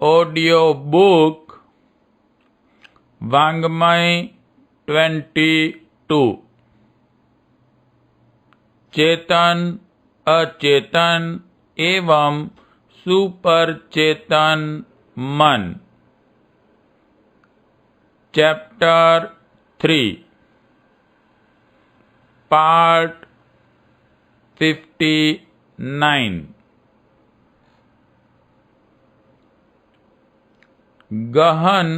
Audio book वाङ्मय 22। चेतन, अचेतन एवं सुपर चेतन मन। Chapter 3 part 59। गहन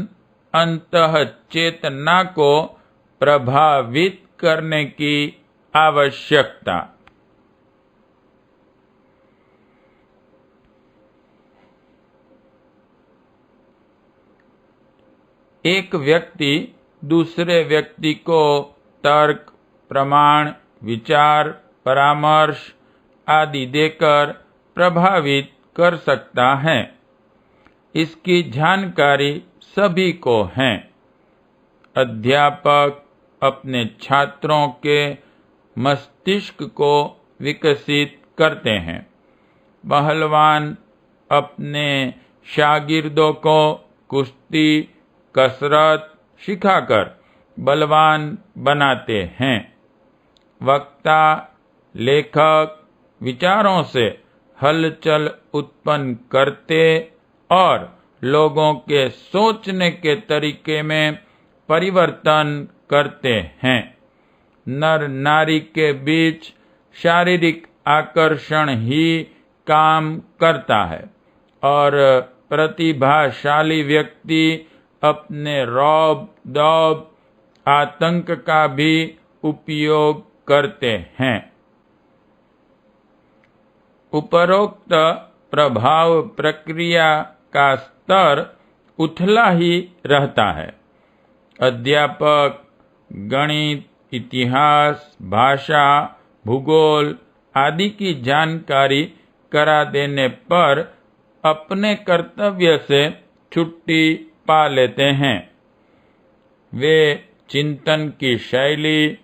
अंतःचेतना को प्रभावित करने की आवश्यकता। एक व्यक्ति दूसरे व्यक्ति को तर्क, प्रमाण, विचार, परामर्श आदि देकर प्रभावित कर सकता है। इसकी जानकारी सभी को है। अध्यापक अपने छात्रों के मस्तिष्क को विकसित करते हैं। पहलवान अपने शागिर्दों को कुश्ती, कसरत सिखाकर बलवान बनाते हैं। वक्ता, लेखक विचारों से हलचल उत्पन्न करते और लोगों के सोचने के तरीके में परिवर्तन करते हैं। नर नारी के बीच शारीरिक आकर्षण ही काम करता है और प्रतिभाशाली व्यक्ति अपने रौब दौब आतंक का भी उपयोग करते हैं। उपरोक्त प्रभाव प्रक्रिया का स्तर उथला ही रहता है। अध्यापक गणित, इतिहास, भाषा, भूगोल आदि की जानकारी करा देने पर अपने कर्तव्य से छुट्टी पा लेते हैं। वे चिंतन की शैली,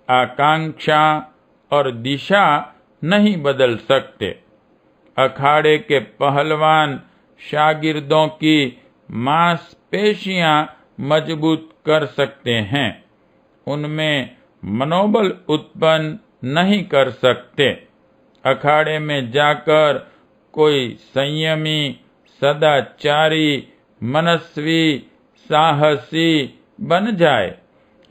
आकांक्षा और दिशा नहीं बदल सकते। अखाड़े के पहलवान शागिर्दों की मांसपेशियां मजबूत कर सकते हैं, उनमें मनोबल उत्पन्न नहीं कर सकते। अखाड़े में जाकर कोई संयमी, सदाचारी, मनस्वी, साहसी बन जाए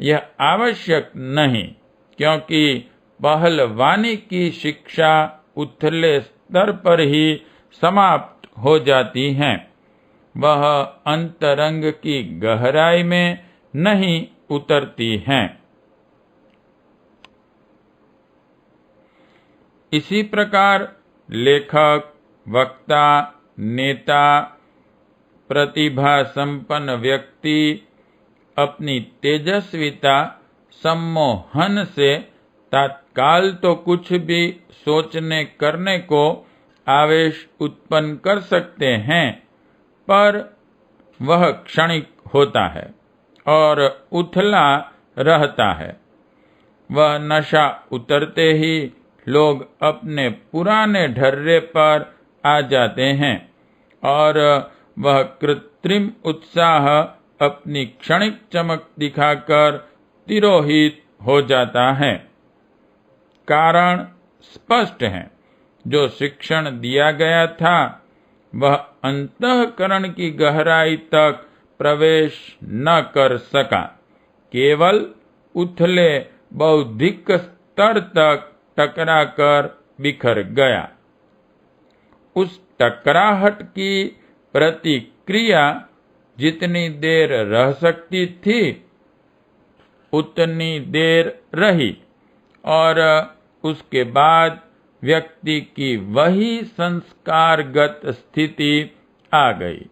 यह आवश्यक नहीं, क्योंकि पहलवानी की शिक्षा उथले स्तर पर ही समाप्त हो जाती है। वह अंतरंग की गहराई में नहीं उतरती हैं। इसी प्रकार लेखक, वक्ता, नेता, प्रतिभा संपन्न व्यक्ति अपनी तेजस्विता, सम्मोहन से तत्काल तो कुछ भी सोचने करने को आवेश उत्पन्न कर सकते हैं, पर वह क्षणिक होता है और उथला रहता है। वह नशा उतरते ही लोग अपने पुराने ढर्रे पर आ जाते हैं और वह कृत्रिम उत्साह अपनी क्षणिक चमक दिखाकर तिरोहित हो जाता है। कारण स्पष्ट है। जो शिक्षण दिया गया था वह अंतःकरण की गहराई तक प्रवेश न कर सका, केवल उथले बौद्धिक स्तर तक टकराकर बिखर गया। उस टकराहट की प्रतिक्रिया जितनी देर रह सकती थी उतनी देर रही और उसके बाद व्यक्ति की वही संस्कारगत स्थिति आ गई।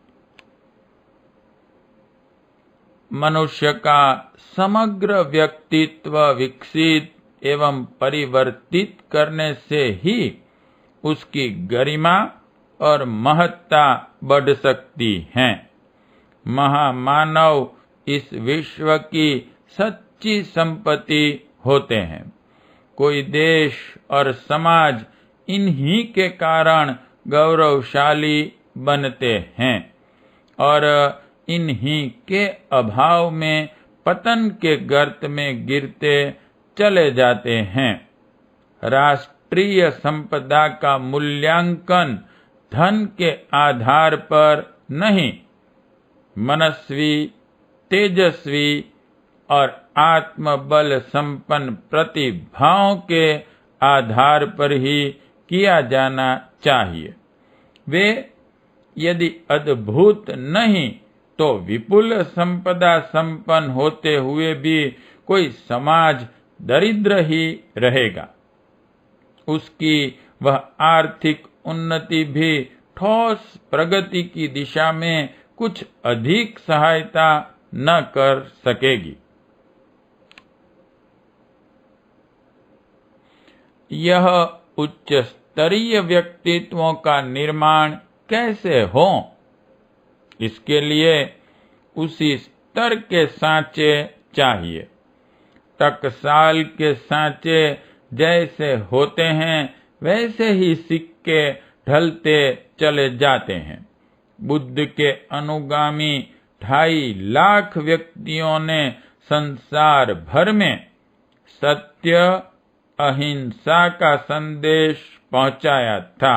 मनुष्य का समग्र व्यक्तित्व विकसित एवं परिवर्तित करने से ही उसकी गरिमा और महत्ता बढ़ सकती है। महामानव इस विश्व की सच्ची संपत्ति होते हैं। कोई देश और समाज इन्हीं के कारण गौरवशाली बनते हैं। और इन्हीं के अभाव में पतन के गर्त में गिरते चले जाते हैं। राष्ट्रीय संपदा का मूल्यांकन धन के आधार पर नहीं, मनस्वी, तेजस्वी और आत्मबल संपन्न प्रतिभाओं के आधार पर ही किया जाना चाहिए। वे यदि अद्भुत नहीं तो विपुल संपदा संपन्न होते हुए भी कोई समाज दरिद्र ही रहेगा। उसकी वह आर्थिक उन्नति भी ठोस प्रगति की दिशा में कुछ अधिक सहायता न कर सकेगी। यह उच्च स्तरीय व्यक्तित्वों का निर्माण कैसे हो? इसके लिए उसी स्तर के सांचे चाहिए। टकसाल के सांचे जैसे होते हैं वैसे ही सिक्के ढलते चले जाते हैं। बुद्ध के अनुगामी 2.5 लाख व्यक्तियों ने संसार भर में सत्य, अहिंसा का संदेश पहुंचाया था।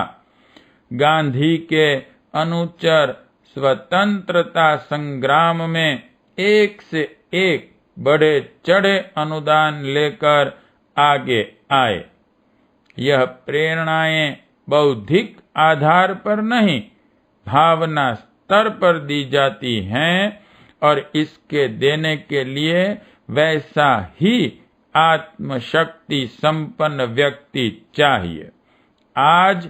गांधी के अनुचर स्वतंत्रता संग्राम में एक से एक बढ़े चढ़े अनुदान लेकर आगे आए। यह प्रेरणाएं बौद्धिक आधार पर नहीं, भावना स्तर पर दी जाती हैं और इसके देने के लिए वैसा ही आत्मशक्ति संपन्न व्यक्ति चाहिए। आज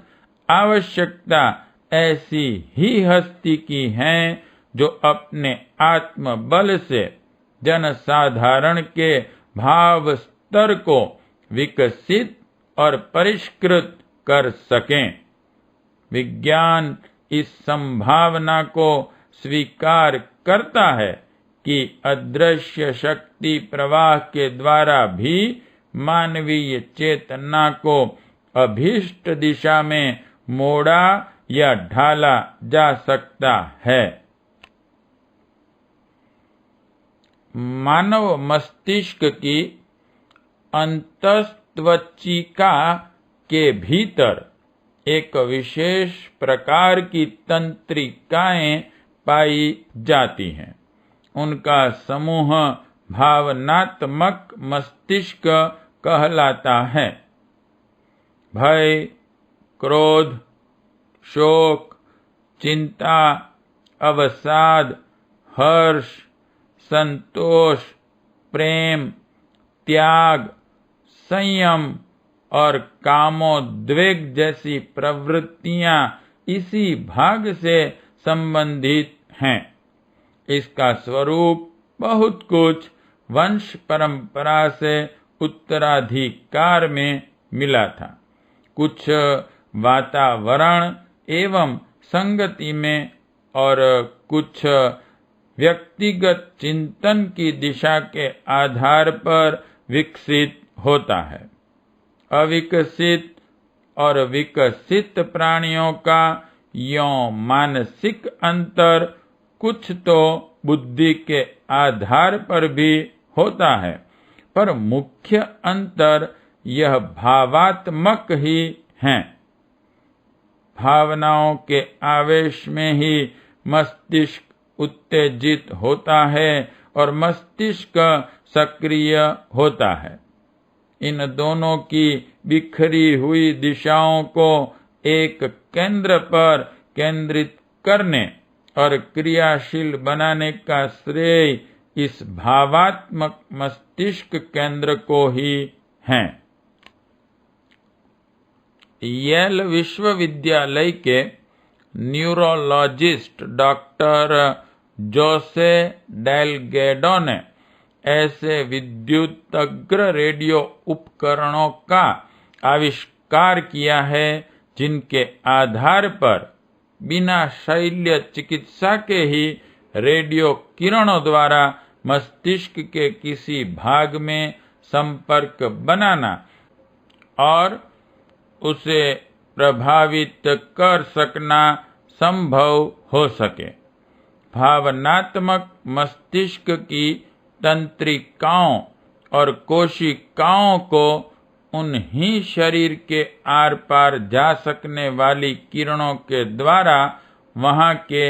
आवश्यकता ऐसी ही हस्ती की है जो अपने आत्मबल से जनसाधारण के भाव स्तर को विकसित और परिष्कृत कर सकें। विज्ञान इस संभावना को स्वीकार करता है कि अदृश्य शक्ति प्रवाह के द्वारा भी मानवीय चेतना को अभीष्ट दिशा में मोड़ा या ढाला जा सकता है। मानव मस्तिष्क की अंतस्त्वचिका के भीतर एक विशेष प्रकार की तंत्रिकाएं पाई जाती हैं। उनका समूह भावनात्मक मस्तिष्क कहलाता है। भय, क्रोध, शोक, चिंता, अवसाद, हर्ष, संतोष, प्रेम, त्याग, संयम और कामोद्वेग जैसी प्रवृत्तियां इसी भाग से संबंधित हैं। इसका स्वरूप बहुत कुछ वंश परंपरा से उत्तराधिकार में मिला था, कुछ वातावरण एवं संगति में और कुछ व्यक्तिगत चिंतन की दिशा के आधार पर विकसित होता है। अविकसित और विकसित प्राणियों का यों मानसिक अंतर कुछ तो बुद्धि के आधार पर भी होता है, पर मुख्य अंतर यह भावात्मक ही है। भावनाओं के आवेश में ही मस्तिष्क उत्तेजित होता है और मस्तिष्क सक्रिय होता है। इन दोनों की बिखरी हुई दिशाओं को एक केंद्र पर केंद्रित करने और क्रियाशील बनाने का श्रेय इस भावात्मक मस्तिष्क केंद्र को ही है। येल विश्वविद्यालय के न्यूरोलॉजिस्ट डॉक्टर जोसे डेलगेडो ने ऐसे विद्युतग्र रेडियो उपकरणों का आविष्कार किया है जिनके आधार पर बिना शल्य चिकित्सा के ही रेडियो किरणों द्वारा मस्तिष्क के किसी भाग में संपर्क बनाना और उसे प्रभावित कर सकना संभव हो सके। भावनात्मक मस्तिष्क की तंत्रिकाओं और कोशिकाओं को उन्हीं शरीर के आर पार जा सकने वाली किरणों के द्वारा वहां के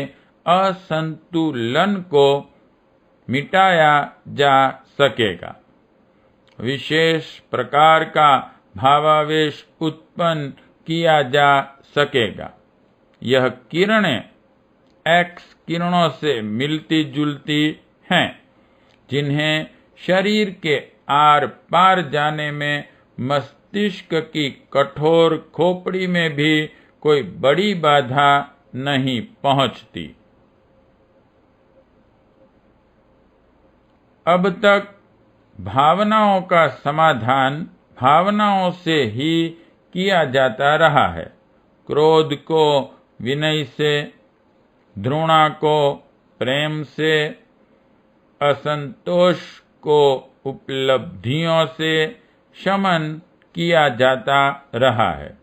असंतुलन को मिटाया जा सकेगा। विशेष प्रकार का भावावेश उत्पन्न किया जा सकेगा। यह किरणें एक्स किरणों से मिलती जुलती हैं, जिन्हें शरीर के आर पार जाने में मस्तिष्क की कठोर खोपड़ी में भी कोई बड़ी बाधा नहीं पहुंचती। अब तक भावनाओं का समाधान भावनाओं से ही किया जाता रहा है। क्रोध को विनय से, घृणा को प्रेम से, असंतोष को उपलब्धियों से शमन किया जाता रहा है।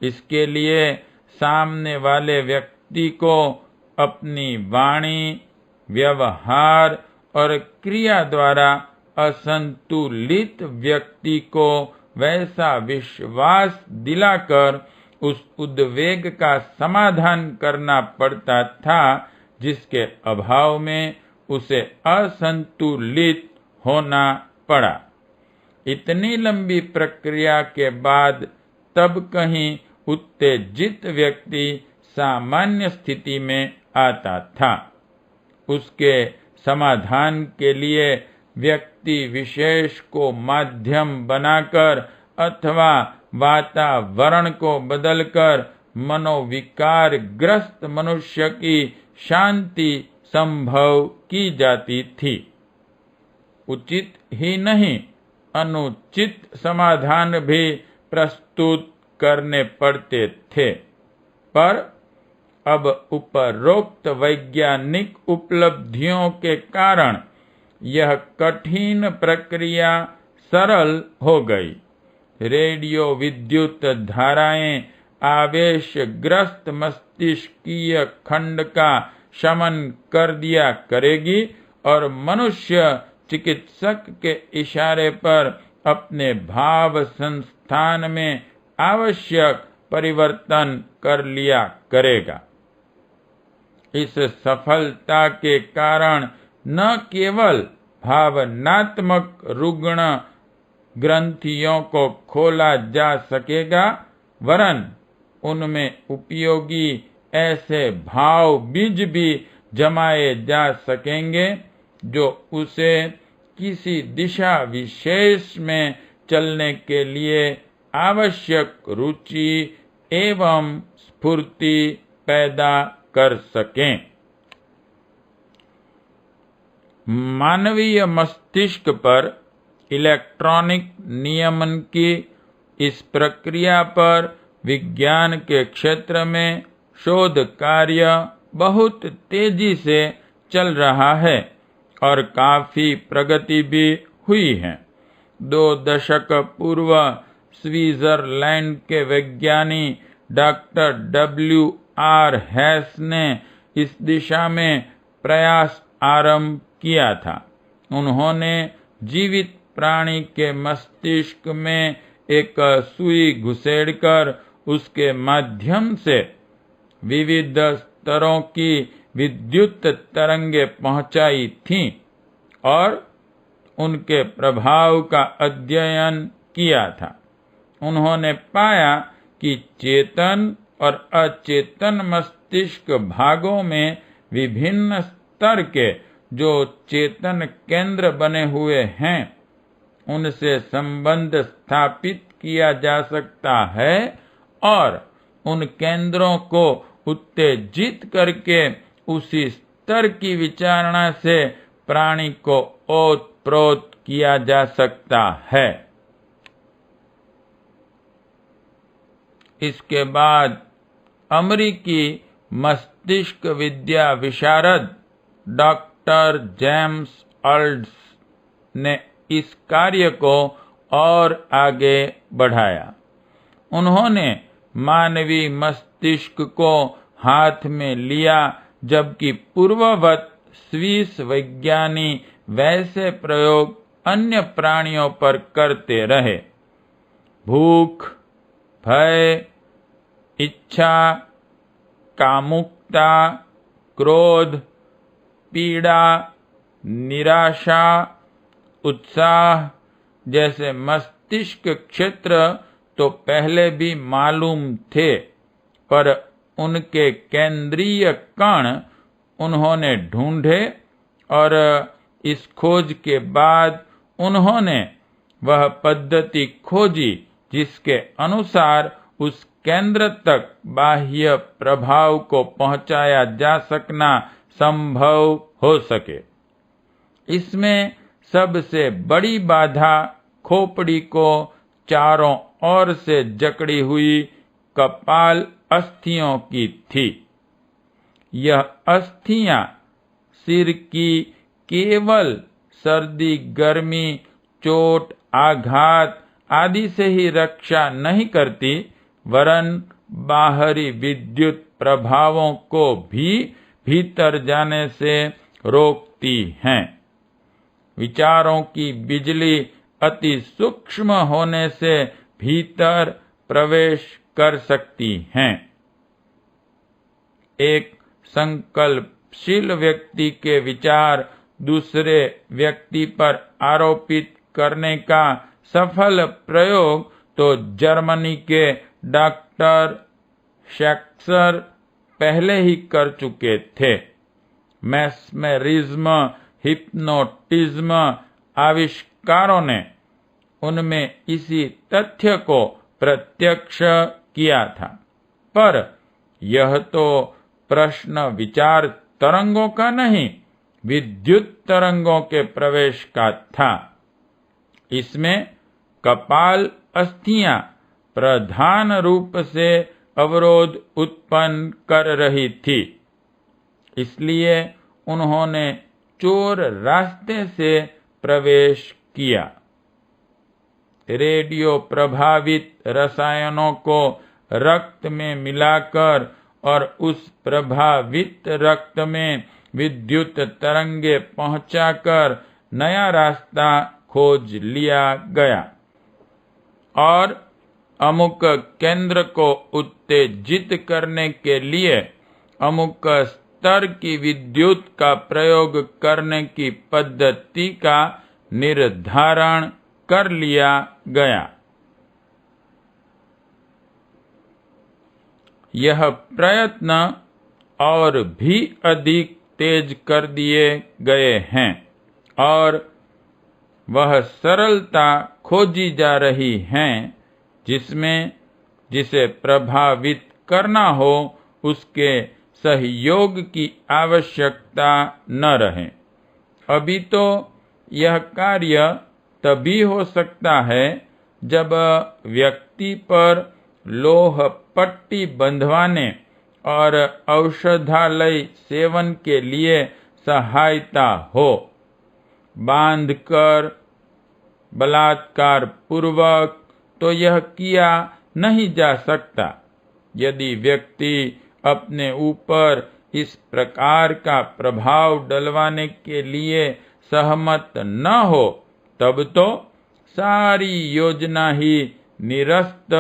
इसके लिए सामने वाले व्यक्ति को अपनी वाणी, व्यवहार और क्रिया द्वारा असंतुलित व्यक्ति को वैसा विश्वास दिलाकर उस उद्वेग का समाधान करना पड़ता था जिसके अभाव में उसे असंतुलित होना पड़ा। इतनी लंबी प्रक्रिया के बाद तब कहीं उत्तेजित व्यक्ति सामान्य स्थिति में आता था। उसके समाधान के लिए व्यक्ति विशेष को माध्यम बनाकर अथवा वातावरण को बदलकर मनोविकार ग्रस्त मनुष्य की शांति संभव की जाती थी। उचित ही नहीं, अनुचित समाधान भी प्रस्तुत करने पड़ते थे। पर अब उपरोक्त वैज्ञानिक उपलब्धियों के कारण यह कठिन प्रक्रिया सरल हो गई। रेडियो विद्युत धाराएं आवेशग्रस्त मस्तिष्कीय खंड का शमन कर दिया करेगी और मनुष्य चिकित्सक के इशारे पर अपने भाव संस्थान में आवश्यक परिवर्तन कर लिया करेगा। इस सफलता के कारण न केवल भावनात्मक रुग्ण ग्रंथियों को खोला जा सकेगा, वरन उनमें उपयोगी ऐसे भाव बीज भी जमाए जा सकेंगे जो उसे किसी दिशा विशेष में चलने के लिए आवश्यक रुचि एवं स्फूर्ति पैदा कर सकें। मानवीय मस्तिष्क पर इलेक्ट्रॉनिक नियमन की इस प्रक्रिया पर विज्ञान के क्षेत्र में शोध कार्य बहुत तेजी से चल रहा है और काफी प्रगति भी हुई है। 2 दशक पूर्व स्विट्जरलैंड के वैज्ञानी डॉक्टर W.R. हैस ने इस दिशा में प्रयास आरंभ किया था। उन्होंने जीवित प्राणी के मस्तिष्क में एक सुई घुसेड़कर उसके माध्यम से विविध स्तरों की विद्युत तरंगें पहुंचाई थीं और उनके प्रभाव का अध्ययन किया था। उन्होंने पाया कि चेतन और अचेतन मस्तिष्क भागों में विभिन्न स्तर के जो चेतन केंद्र बने हुए हैं, उनसे संबंध स्थापित किया जा सकता है और उन केंद्रों को उत्तेजित करके उसी स्तर की विचारणा से प्राणी को ओतप्रोत किया जा सकता है। इसके बाद अमेरिकी मस्तिष्क विद्या विशारद डॉक्टर जेम्स अर्ल्स ने इस कार्य को और आगे बढ़ाया। उन्होंने मानवीय मस्तिष्क को हाथ में लिया जबकि पूर्ववत स्विस वैज्ञानी वैसे प्रयोग अन्य प्राणियों पर करते रहे। भूख, भय, इच्छा, कामुकता, क्रोध, पीड़ा, निराशा, उत्साह जैसे मस्तिष्क क्षेत्र तो पहले भी मालूम थे, पर उनके केंद्रीय कण उन्होंने ढूंढे और इस खोज के बाद उन्होंने वह पद्धति खोजी जिसके अनुसार उस केंद्र तक बाह्य प्रभाव को पहुंचाया जा सकना संभव हो सके। इसमें सबसे बड़ी बाधा खोपड़ी को चारों ओर से जकड़ी हुई कपाल अस्थियों की थी। यह अस्थियां सिर की केवल सर्दी, गर्मी, चोट, आघात आदि से ही रक्षा नहीं करती, वरन बाहरी विद्युत प्रभावों को भी भीतर जाने से रोकती हैं। विचारों की बिजली अति सूक्ष्म होने से भीतर प्रवेश कर सकती हैं। एक संकल्पशील व्यक्ति के विचार दूसरे व्यक्ति पर आरोपित करने का सफल प्रयोग तो जर्मनी के डॉक्टर शेक्सर पहले ही कर चुके थे। मैस्मेरिज्म, हिप्नोटिज्म आविष्कारों ने उनमें इसी तथ्य को प्रत्यक्ष किया था। पर यह तो प्रश्न विचार तरंगों का नहीं, विद्युत तरंगों के प्रवेश का था। इसमें कपाल अस्थियां प्रधान रूप से अवरोध उत्पन्न कर रही थी, इसलिए उन्होंने चोर रास्ते से प्रवेश किया। रेडियो प्रभावित रसायनों को रक्त में मिलाकर और उस प्रभावित रक्त में विद्युत तरंगे पहुंचाकर नया रास्ता खोज लिया गया और अमुक केंद्र को उत्तेजित करने के लिए अमुक स्तर की विद्युत का प्रयोग करने की पद्धति का निर्धारण कर लिया गया। यह प्रयत्न और भी अधिक तेज कर दिए गए हैं और वह सरलता खोजी जा रही है जिसमें जिसे प्रभावित करना हो उसके सहयोग की आवश्यकता न रहे। अभी तो यह कार्य तभी हो सकता है जब व्यक्ति पर लोह पट्टी बंधवाने और औषधालय सेवन के लिए सहायता हो। बांधकर बलात्कार पूर्वक तो यह किया नहीं जा सकता। यदि व्यक्ति अपने ऊपर इस प्रकार का प्रभाव डलवाने के लिए सहमत न हो, तब तो सारी योजना ही निरस्त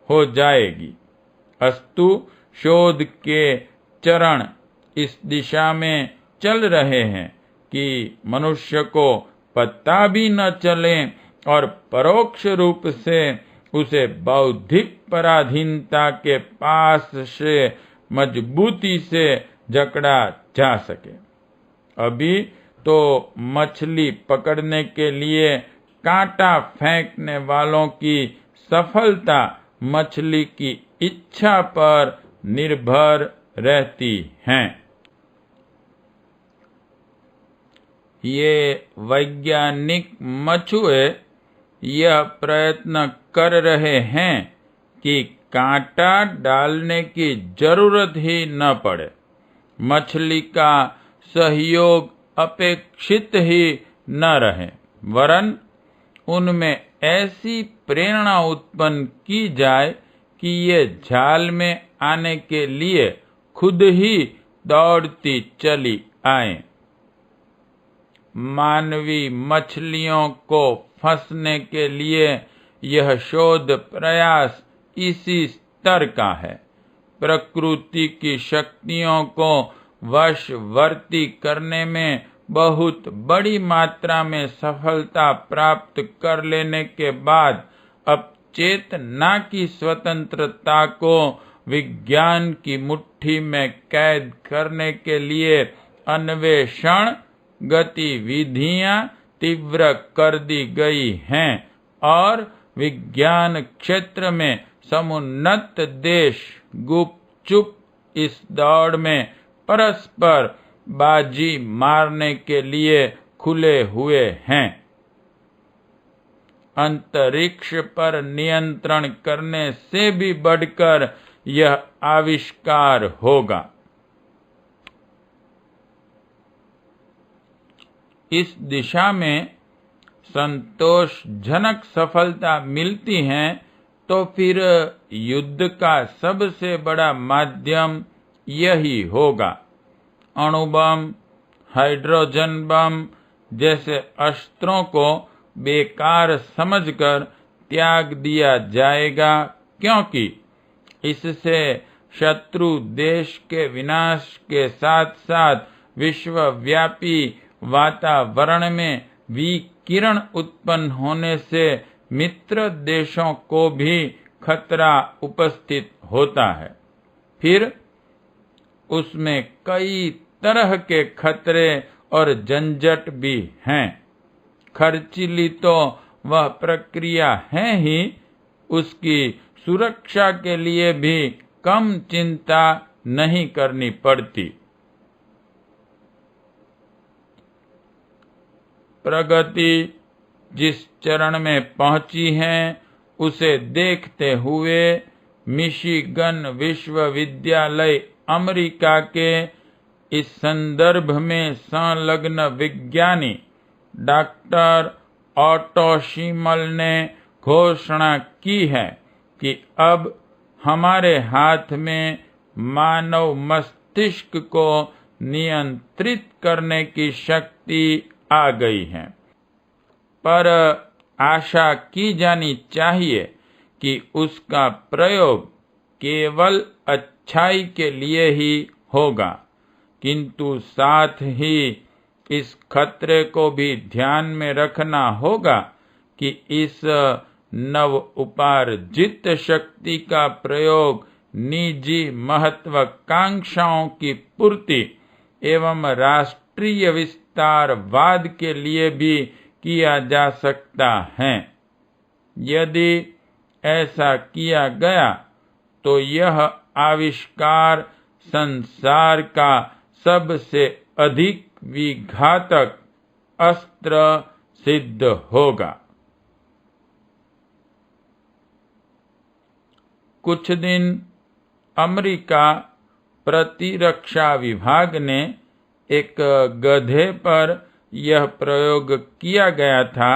हो जाएगी। अस्तु शोध के चरण इस दिशा में चल रहे हैं कि मनुष्य को पता भी न चले और परोक्ष रूप से उसे बौद्धिक पराधीनता के पास से मजबूती से जकड़ा जा सके। अभी तो मछली पकड़ने के लिए कांटा फेंकने वालों की सफलता मछली की इच्छा पर निर्भर रहती है। ये वैज्ञानिक मछुए यह प्रयत्न कर रहे हैं कि कांटा डालने की जरूरत ही न पड़े, मछली का सहयोग अपेक्षित ही न रहे, वरन उनमें ऐसी प्रेरणा उत्पन्न की जाए कि ये जाल में आने के लिए खुद ही दौड़ती चली आए। मानवी मछलियों को फंसने के लिए यह शोध प्रयास इसी स्तर का है। प्रकृति की शक्तियों को वशवर्ती करने में बहुत बड़ी मात्रा में सफलता प्राप्त कर लेने के बाद अब चेतना की स्वतंत्रता को विज्ञान की मुट्ठी में कैद करने के लिए अन्वेषण गतिविधियां तीव्र कर दी गई हैं और विज्ञान क्षेत्र में समुन्नत देश गुपचुप इस दौड़ में परस्पर बाजी मारने के लिए खुले हुए हैं। अंतरिक्ष पर नियंत्रण करने से भी बढ़कर यह आविष्कार होगा। इस दिशा में संतोषजनक सफलता मिलती है तो फिर युद्ध का सबसे बड़ा माध्यम यही होगा। अणुबम, हाइड्रोजन बम जैसे अस्त्रों को बेकार समझकर त्याग दिया जाएगा, क्योंकि इससे शत्रु देश के विनाश के साथ साथ विश्वव्यापी वातावरण में विकिरण उत्पन्न होने से मित्र देशों को भी खतरा उपस्थित होता है। फिर उसमें कई तरह के खतरे और झंझट भी हैं। खर्चीली तो वह प्रक्रिया है ही, उसकी सुरक्षा के लिए भी कम चिंता नहीं करनी पड़ती। प्रगति जिस चरण में पहुंची है उसे देखते हुए मिशिगन विश्वविद्यालय अमेरिका के इस संदर्भ में संलग्न विज्ञानी डॉक्टर ऑटो शीमल ने घोषणा की है कि अब हमारे हाथ में मानव मस्तिष्क को नियंत्रित करने की शक्ति आ गई है। पर आशा की जानी चाहिए कि उसका प्रयोग केवल अच्छाई के लिए ही होगा, किंतु साथ ही इस खतरे को भी ध्यान में रखना होगा कि इस नव उपार्जित शक्ति का प्रयोग निजी महत्वाकांक्षाओं की पूर्ति एवं राष्ट्रीय विस्तारवाद के लिए भी किया जा सकता है। यदि ऐसा किया गया तो यह आविष्कार संसार का सबसे अधिक विघातक अस्त्र सिद्ध होगा। कुछ दिन अमेरिका प्रतिरक्षा विभाग ने एक गधे पर यह प्रयोग किया गया था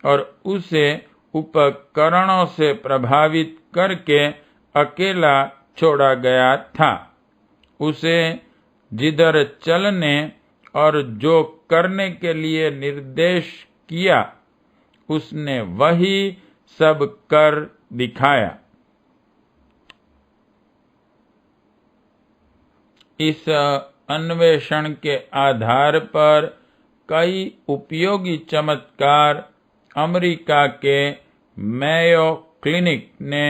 और उसे उपकरणों से प्रभावित करके अकेला छोड़ा गया था। उसे जिधर चलने और जो करने के लिए निर्देश किया उसने वही सब कर दिखाया। इस अन्वेषण के आधार पर कई उपयोगी चमत्कार अमेरिका के मेयो क्लिनिक ने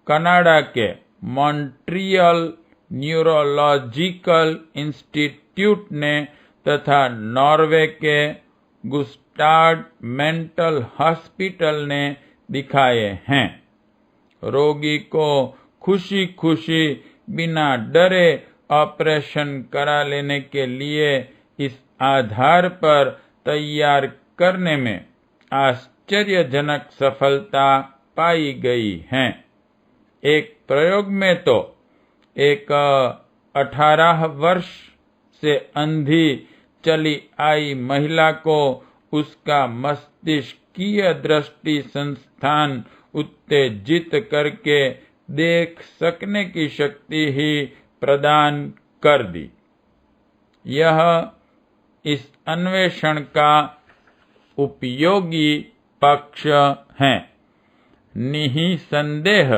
कनाडा के मॉन्ट्रियल न्यूरोलॉजिकल इंस्टीट्यूट ने तथा नॉर्वे के गुस्टाड मेंटल हॉस्पिटल ने दिखाए हैं। रोगी को खुशी खुशी बिना डरे ऑपरेशन करा लेने के लिए इस आधार पर तैयार करने में आश्चर्यजनक सफलता पाई गई है। एक प्रयोग में तो एक 18 वर्ष से अंधी चली आई महिला को उसका मस्तिष्कीय दृष्टि संस्थान उत्तेजित करके देख सकने की शक्ति ही प्रदान कर दी। यह इस अन्वेषण का उपयोगी पक्ष है। निःसंदेह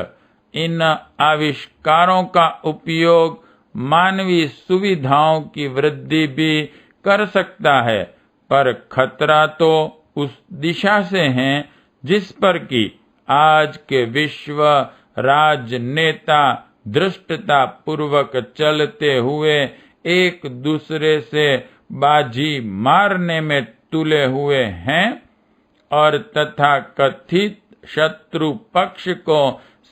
इन आविष्कारों का उपयोग मानवीय सुविधाओं की वृद्धि भी कर सकता है, पर खतरा तो उस दिशा से है जिस पर कि आज के विश्व राजनेता धृष्टता पूर्वक चलते हुए एक दूसरे से बाजी मारने में तुले हुए हैं और तथा कथित शत्रु पक्ष को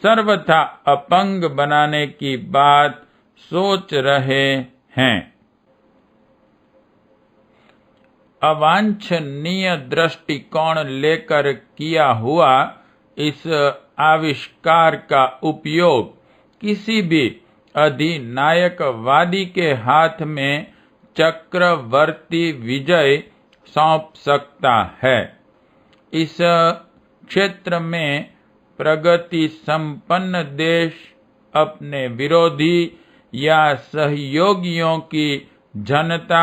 सर्वथा अपंग बनाने की बात सोच रहे हैं। अवांछनीय दृष्टिकोण लेकर किया हुआ इस आविष्कार का उपयोग किसी भी अधिनायकवादी के हाथ में चक्रवर्ती विजय सौंप सकता है। इस क्षेत्र में प्रगति संपन्न देश अपने विरोधी या सहयोगियों की जनता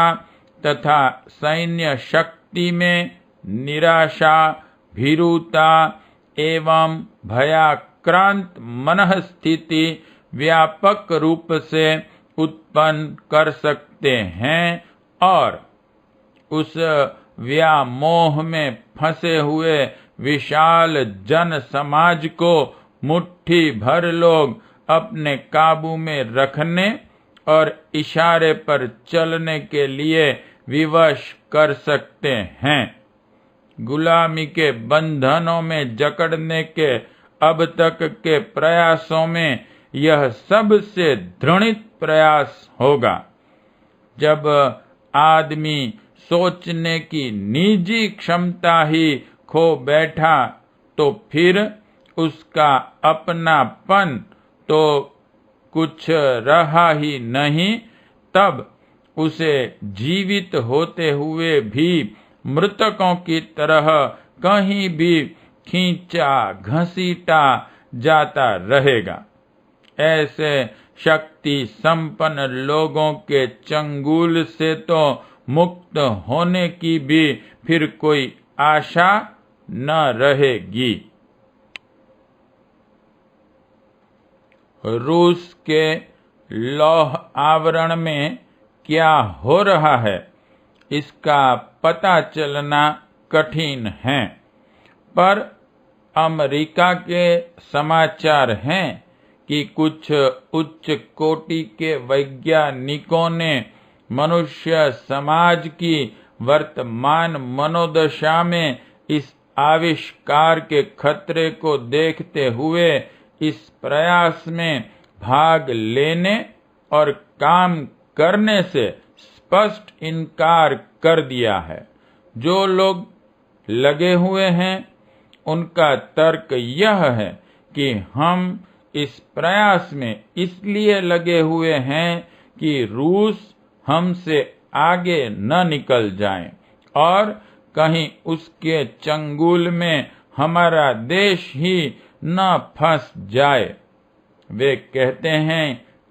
तथा सैन्य शक्ति में निराशा, भीरुता एवं भयाक्रांत मनःस्थिति व्यापक रूप से उत्पन्न कर सकते हैं और उस व्यामोह में फंसे हुए विशाल जन समाज को मुट्ठी भर लोग अपने काबू में रखने और इशारे पर चलने के लिए विवश कर सकते हैं। गुलामी के बंधनों में जकड़ने के अब तक के प्रयासों में यह सबसे घृणित प्रयास होगा। जब आदमी सोचने की निजी क्षमता ही खो बैठा तो फिर उसका अपनापन तो कुछ रहा ही नहीं, तब उसे जीवित होते हुए भी मृतकों की तरह कहीं भी खींचा घसीटा जाता रहेगा। ऐसे शक्ति संपन्न लोगों के चंगुल से तो मुक्त होने की भी फिर कोई आशा न रहेगी। रूस के लौह आवरण में क्या हो रहा है, इसका पता चलना कठिन है, पर अमेरिका के समाचार हैं कि कुछ उच्च कोटि के वैज्ञानिकों ने मनुष्य समाज की वर्तमान मनोदशा में इस आविष्कार के खतरे को देखते हुए इस प्रयास में भाग लेने और काम करने से स्पष्ट इनकार कर दिया है। जो लोग लगे हुए हैं उनका तर्क यह है कि हम इस प्रयास में इसलिए लगे हुए हैं कि रूस हमसे आगे न निकल जाए और कहीं उसके चंगुल में हमारा देश ही न फंस जाए। वे कहते हैं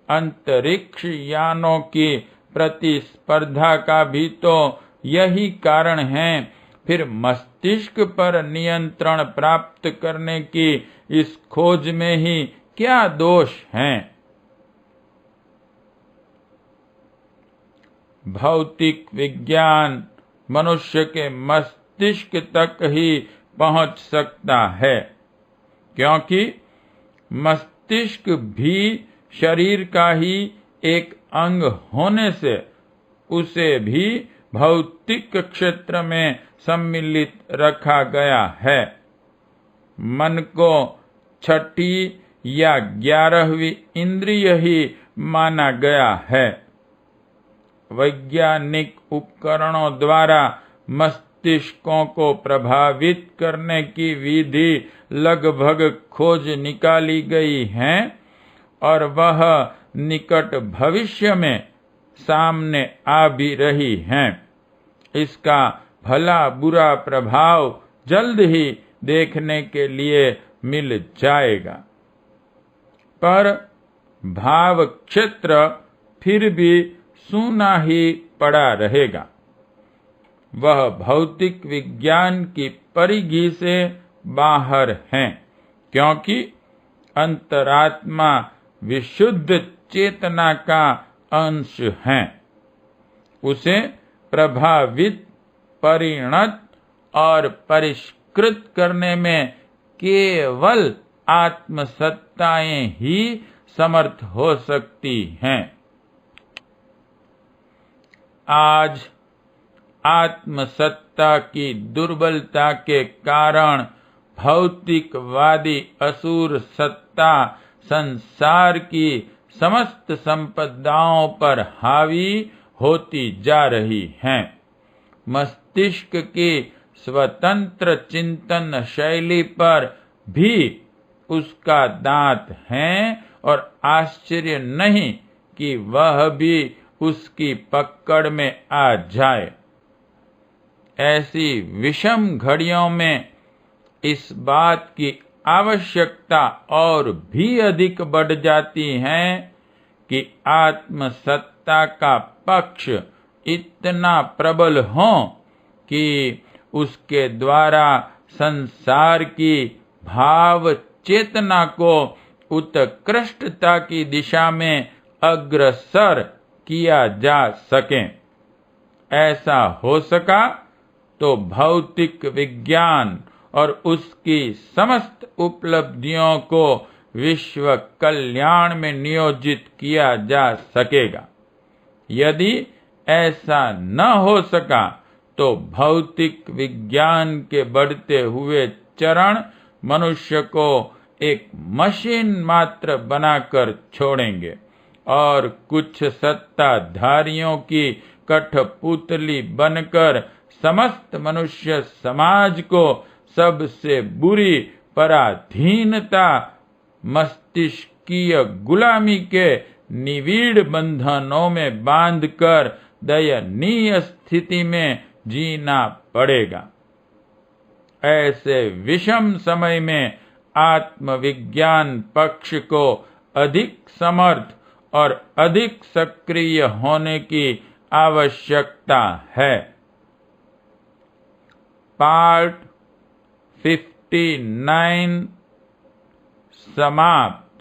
अंतरिक्ष यानों की प्रतिस्पर्धा का भी तो यही कारण है, फिर मस्तिष्क पर नियंत्रण प्राप्त करने की इस खोज में ही क्या दोष है। भौतिक विज्ञान मनुष्य के मस्तिष्क तक ही पहुंच सकता है, क्योंकि मस्तिष्क भी शरीर का ही एक अंग होने से उसे भी भौतिक क्षेत्र में सम्मिलित रखा गया है। मन को छठी या 11वीं इंद्रिय ही माना गया है। वैज्ञानिक उपकरणों द्वारा मस्तिष्कों को प्रभावित करने की विधि लगभग खोज निकाली गई है और वह निकट भविष्य में सामने आ भी रही हैं। इसका भला बुरा प्रभाव जल्द ही देखने के लिए मिल जाएगा, पर भाव क्षेत्र फिर भी सूना ही पड़ा रहेगा। वह भौतिक विज्ञान की परिधि से बाहर हैं, क्योंकि अंतरात्मा विशुद्ध चेतना का अंश है। उसे प्रभावित, परिणत और परिष्कृत करने में केवल आत्मसत्ताएं ही समर्थ हो सकती हैं। आज आत्मसत्ता की दुर्बलता के कारण भौतिकवादी असुर सत्ता संसार की समस्त संपदाओं पर हावी होती जा रही हैं। मस्तिष्क की स्वतंत्र चिंतन शैली पर भी उसका दांत है और आश्चर्य नहीं कि वह भी उसकी पकड़ में आ जाए। ऐसी विषम घड़ियों में इस बात की आवश्यकता और भी अधिक बढ़ जाती है कि आत्मसत्ता का पक्ष इतना प्रबल हो कि उसके द्वारा संसार की भाव चेतना को उत्कृष्टता की दिशा में अग्रसर किया जा सके। ऐसा हो सका तो भौतिक विज्ञान और उसकी समस्त उपलब्धियों को विश्व कल्याण में नियोजित किया जा सकेगा। यदि ऐसा न हो सका तो भौतिक विज्ञान के बढ़ते हुए चरण मनुष्य को एक मशीन मात्र बनाकर छोड़ेंगे और कुछ सत्ताधारियों की कठपुतली बनकर समस्त मनुष्य समाज को सबसे बुरी पराधीनता, मस्तिष्कीय गुलामी के निविड़ बंधनों में बांधकर दयनीय स्थिति में जीना पड़ेगा। ऐसे विषम समय में आत्मविज्ञान पक्ष को अधिक समर्थ और अधिक सक्रिय होने की आवश्यकता है। पार्ट 59 समाप्त।